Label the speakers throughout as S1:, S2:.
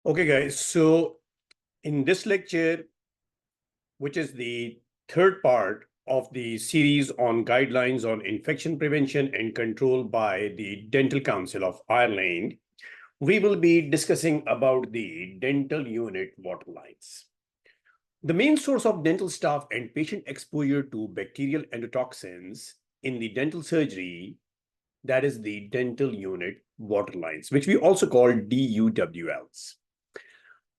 S1: Okay, guys, so in this lecture, which is the third part of the series on guidelines on infection prevention and control by the Dental Council of Ireland, we will be discussing about the dental unit waterlines. The main source of dental staff and patient exposure to bacterial endotoxins in the dental surgery, that is the dental unit waterlines, which we also call DUWLs.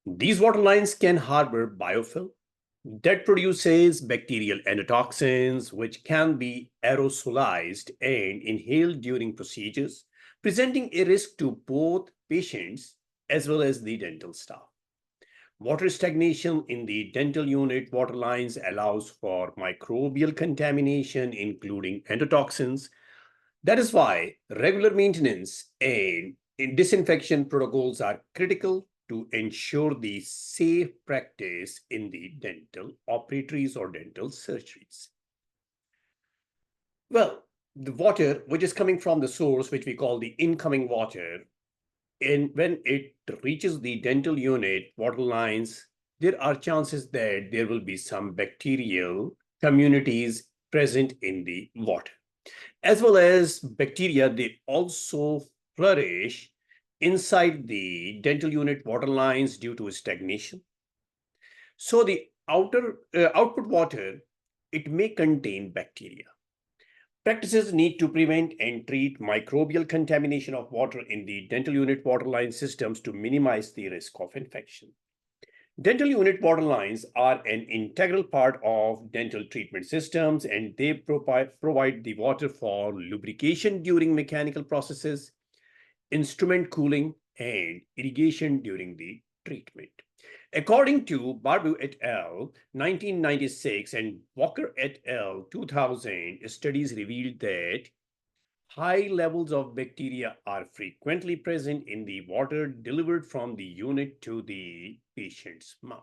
S1: These waterlines can harbor biofilm that produces bacterial endotoxins, which can be aerosolized and inhaled during procedures, presenting a risk to both patients as well as the dental staff. Water stagnation in the dental unit waterlines allows for microbial contamination, including endotoxins. That is why regular maintenance and disinfection protocols are critical to ensure the safe practice in the dental operatories or dental surgeries. Well, the water which is coming from the source, which we call the incoming water, and when it reaches the dental unit water lines, there are chances that there will be some bacterial communities present in the water. As well as bacteria, they also flourish inside the dental unit water lines due to stagnation. So the output water, it may contain bacteria. Practices need to prevent and treat microbial contamination of water in the dental unit waterline systems to minimize the risk of infection. Dental unit waterlines are an integral part of dental treatment systems, and they provide the water for lubrication during mechanical processes, instrument cooling, and irrigation during the treatment. According to Barbu et al. 1996 and Walker et al. 2000, studies revealed that high levels of bacteria are frequently present in the water delivered from the unit to the patient's mouth.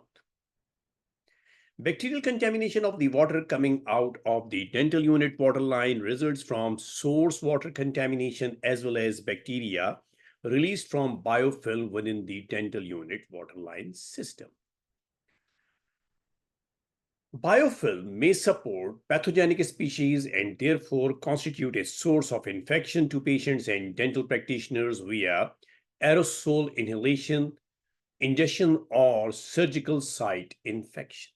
S1: Bacterial contamination of the water coming out of the dental unit water line results from source water contamination as well as bacteria released from biofilm within the dental unit water line system. Biofilm may support pathogenic species and therefore constitute a source of infection to patients and dental practitioners via aerosol inhalation, ingestion, or surgical site infection.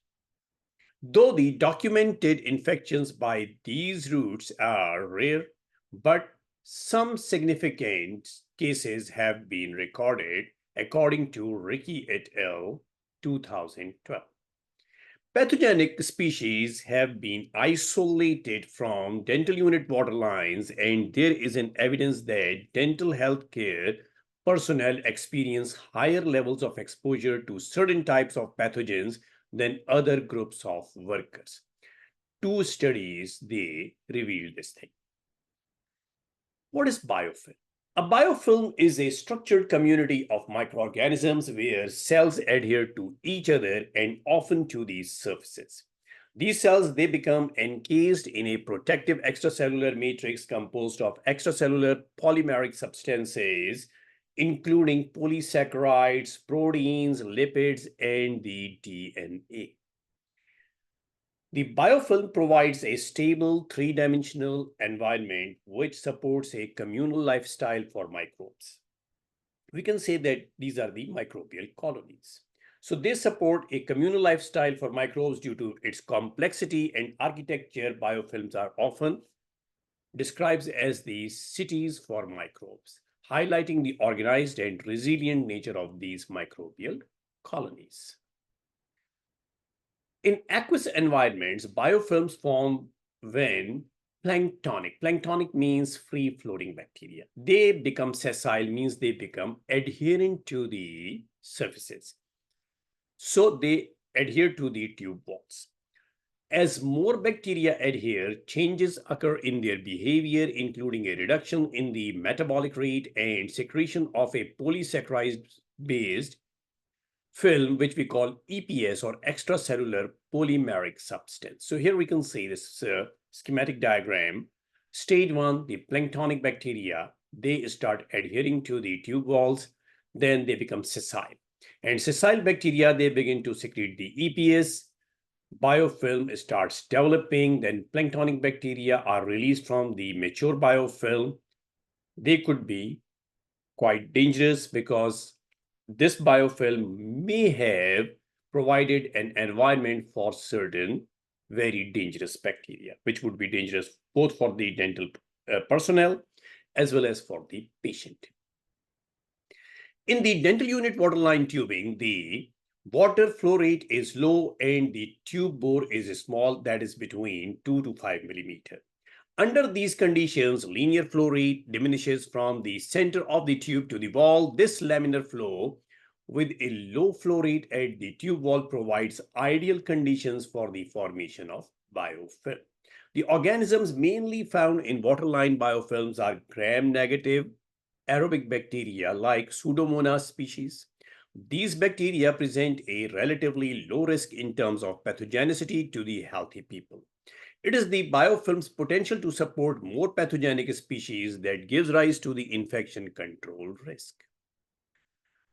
S1: Though the documented infections by these routes are rare, but some significant cases have been recorded, according to Ricky et al. 2012. Pathogenic species have been isolated from dental unit water lines, and there is an evidence that dental healthcare personnel experience higher levels of exposure to certain types of pathogens than other groups of workers. Two studies, they revealed this thing. What is biofilm? A biofilm is a structured community of microorganisms where cells adhere to each other and often to these surfaces. These cells, they become encased in a protective extracellular matrix composed of extracellular polymeric substances, including polysaccharides, proteins, lipids, and the DNA. The biofilm provides a stable three-dimensional environment which supports a communal lifestyle for microbes. We can say that these are the microbial colonies. So they support a communal lifestyle for microbes due to its complexity and architecture. Biofilms are often described as the cities for microbes, highlighting the organized and resilient nature of these microbial colonies. In aqueous environments, biofilms form when planktonic. Planktonic means free-floating bacteria. They become sessile, means they become adherent to the surfaces. So they adhere to the tube walls. As more bacteria adhere, changes occur in their behavior, including a reduction in the metabolic rate and secretion of a polysaccharide-based film, which we call EPS or extracellular polymeric substance. So here we can see this schematic diagram. Stage 1, the planktonic bacteria, they start adhering to the tube walls, then they become sessile. And sessile bacteria, they begin to secrete the EPS. Biofilm starts developing, then planktonic bacteria are released from the mature biofilm. They could be quite dangerous because this biofilm may have provided an environment for certain very dangerous bacteria, which would be dangerous both for the dental personnel as well as for the patient. In the dental unit waterline tubing, the water flow rate is low and the tube bore is small, that is between 2 to 5 millimeter. Under these conditions, linear flow rate diminishes from the center of the tube to the wall. This laminar flow with a low flow rate at the tube wall provides ideal conditions for the formation of biofilm. The organisms mainly found in waterline biofilms are gram-negative aerobic bacteria like Pseudomonas species. These bacteria present a relatively low risk in terms of pathogenicity to the healthy people. It is the biofilm's potential to support more pathogenic species that gives rise to the infection control risk.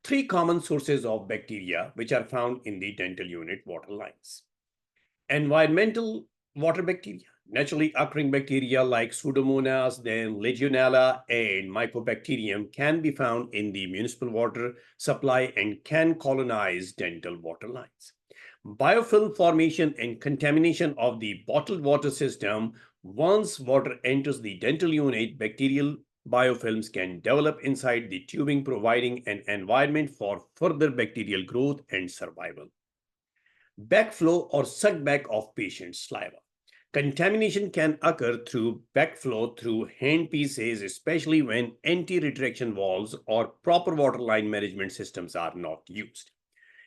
S1: Three common sources of bacteria which are found in the dental unit waterlines. Environmental water bacteria, naturally occurring bacteria like Pseudomonas, then Legionella, and Mycobacterium can be found in the municipal water supply and can colonize dental water lines. Biofilm formation and contamination of the bottled water system. Once water enters the dental unit, bacterial biofilms can develop inside the tubing, providing an environment for further bacterial growth and survival. Backflow or suckback of patient saliva. Contamination can occur through backflow through handpieces, especially when anti-retraction valves or proper waterline management systems are not used.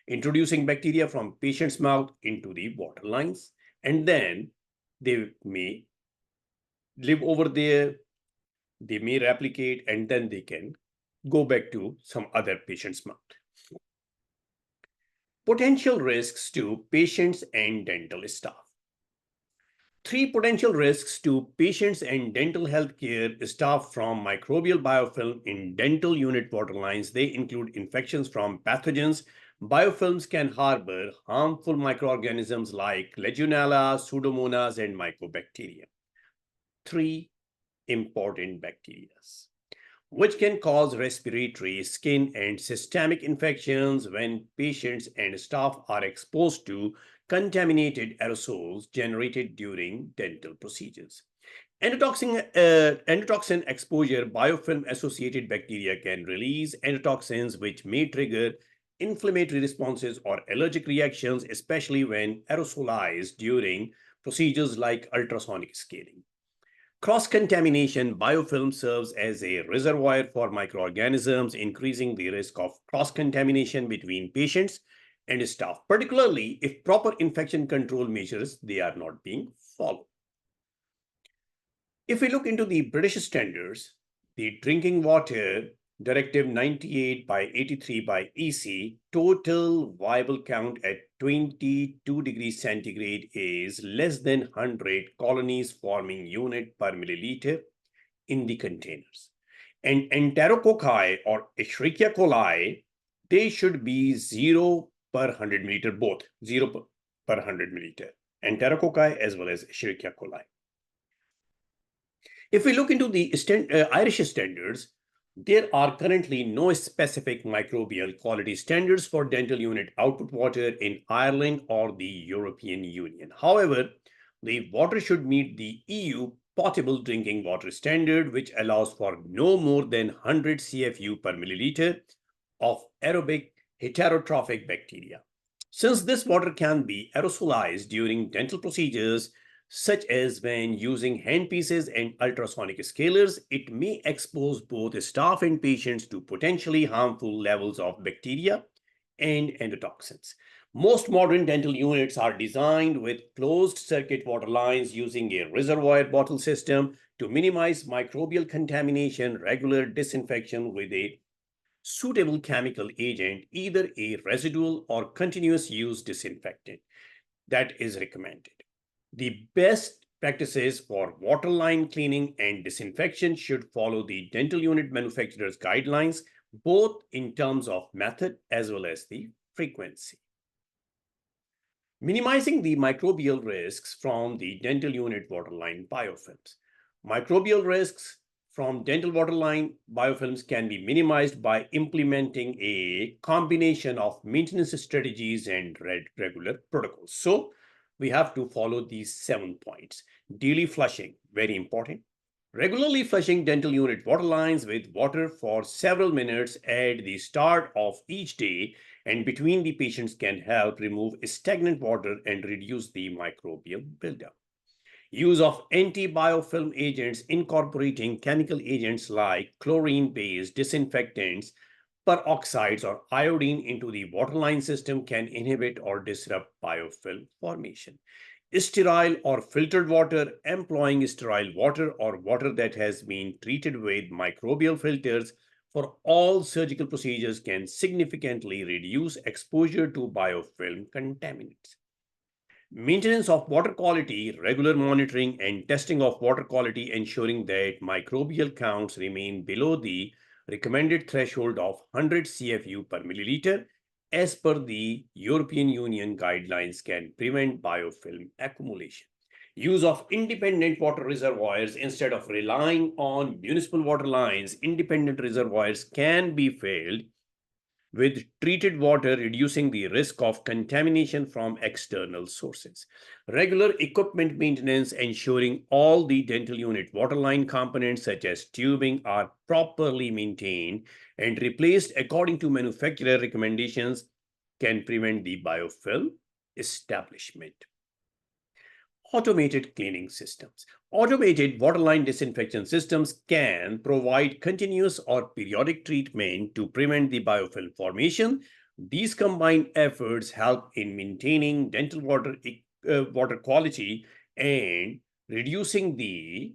S1: Introducing bacteria from patient's mouth into the water lines, and then they may live over there, they may replicate, and then they can go back to some other patient's mouth. Potential risks to patients and dental staff. Three potential risks to patients and dental healthcare staff from microbial biofilm in dental unit waterlines. They include infections from pathogens. Biofilms can harbor harmful microorganisms like Legionella, Pseudomonas, and Mycobacterium. Three important bacteria which can cause respiratory, skin, and systemic infections when patients and staff are exposed to contaminated aerosols generated during dental procedures. Endotoxin exposure. Biofilm-associated bacteria can release endotoxins, which may trigger inflammatory responses or allergic reactions, especially when aerosolized during procedures like ultrasonic scaling. Cross-contamination. Biofilm serves as a reservoir for microorganisms, increasing the risk of cross-contamination between patients and staff, particularly if proper infection control measures they are not being followed. If we look into the British standards, the Drinking Water Directive 98 by 83 by EC, total viable count at 22 degrees centigrade is less than 100 colonies forming unit per milliliter in the containers. And Enterococci or Escherichia coli, they should be 0 per 100 milliliter, both 0 per 100 milliliter, Enterococci as well as Escherichia coli. If we look into the Irish standards, there are currently no specific microbial quality standards for dental unit output water in Ireland or the European Union. However, the water should meet the EU potable drinking water standard, which allows for no more than 100 CFU per milliliter of aerobic heterotrophic bacteria. Since this water can be aerosolized during dental procedures, such as when using handpieces and ultrasonic scalers, it may expose both staff and patients to potentially harmful levels of bacteria and endotoxins. Most modern dental units are designed with closed circuit water lines using a reservoir bottle system to minimize microbial contamination. Regular disinfection with a suitable chemical agent, either a residual or continuous use disinfectant, that is recommended. The best practices for waterline cleaning and disinfection should follow the dental unit manufacturer's guidelines. both in terms of method as well as the frequency. Minimizing the microbial risks from the dental unit waterline biofilms. Microbial risks from dental waterline biofilms can be minimized by implementing a combination of maintenance strategies and regular protocols. So we have to follow these 7 points. Daily flushing, very important. Regularly flushing dental unit water lines with water for several minutes at the start of each day and between the patients can help remove stagnant water and reduce the microbial buildup. Use of anti-biofilm agents incorporating chemical agents like chlorine-based disinfectants, peroxides, or iodine into the waterline system can inhibit or disrupt biofilm formation. Sterile or filtered water, employing sterile water or water that has been treated with microbial filters for all surgical procedures can significantly reduce exposure to biofilm contaminants. Maintenance of water quality, regular monitoring and testing of water quality, ensuring that microbial counts remain below the recommended threshold of 100 CFU per milliliter as per the European Union guidelines can prevent biofilm accumulation. Use of independent water reservoirs instead of relying on municipal water lines, independent reservoirs can be filled with treated water, reducing the risk of contamination from external sources. Regular equipment maintenance, ensuring all the dental unit waterline components such as tubing are properly maintained and replaced according to manufacturer recommendations can prevent the biofilm establishment. Automated cleaning systems. Automated waterline disinfection systems can provide continuous or periodic treatment to prevent the biofilm formation. These combined efforts help in maintaining dental water quality and reducing the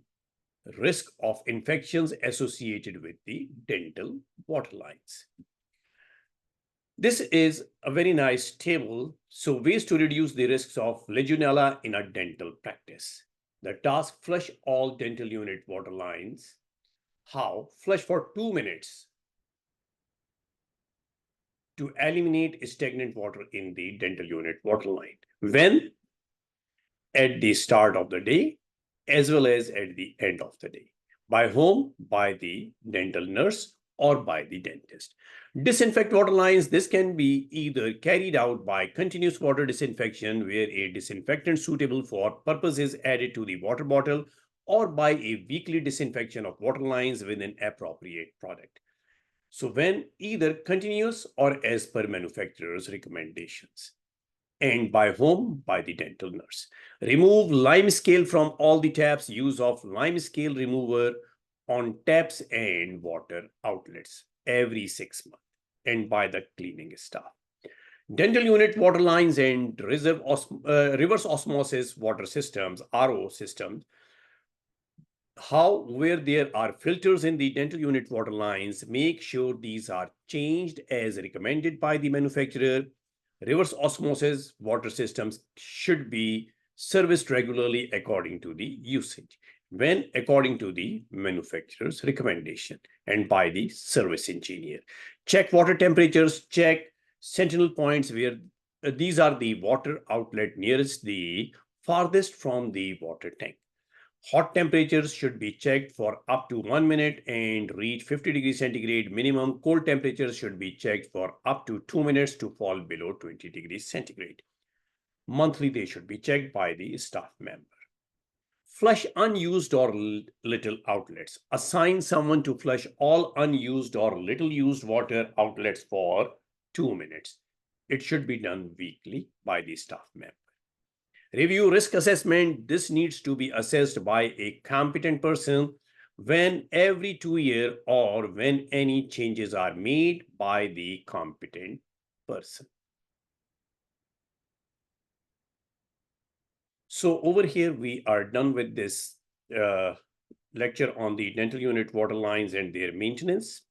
S1: risk of infections associated with the dental waterlines. This is a very nice table. So ways to reduce the risks of Legionella in a dental practice. The task: flush all dental unit water lines. How? Flush for 2 minutes to eliminate stagnant water in the dental unit water line. When? At the start of the day as well as at the end of the day. By whom? By the dental nurse or by the dentist. Disinfect water lines. This can be either carried out by continuous water disinfection, where a disinfectant suitable for purpose is added to the water bottle, or by a weekly disinfection of water lines with an appropriate product. So when either continuous or as per manufacturer's recommendations. And by whom? By the dental nurse. Remove lime scale from all the taps. Use of lime scale remover on taps and water outlets every 6 months and by the cleaning staff. Dental unit water lines and reverse osmosis water systems, RO systems. Where there are filters in the dental unit water lines, make sure these are changed as recommended by the manufacturer. Reverse osmosis water systems should be serviced regularly according to the usage, when according to the manufacturer's recommendation and by the service engineer. Check water temperatures, check sentinel points where these are the water outlet nearest the farthest from the water tank. Hot temperatures should be checked for up to 1 minute and reach 50 degrees centigrade minimum. Cold temperatures should be checked for up to 2 minutes to fall below 20 degrees centigrade. Monthly, they should be checked by the staff member. Flush unused or little outlets. Assign someone to flush all unused or little used water outlets for 2 minutes. It should be done weekly by the staff member. Review risk assessment. This needs to be assessed by a competent person when every 2 years or when any changes are made by the competent person. So over here, we are done with this lecture on the dental unit water lines and their maintenance.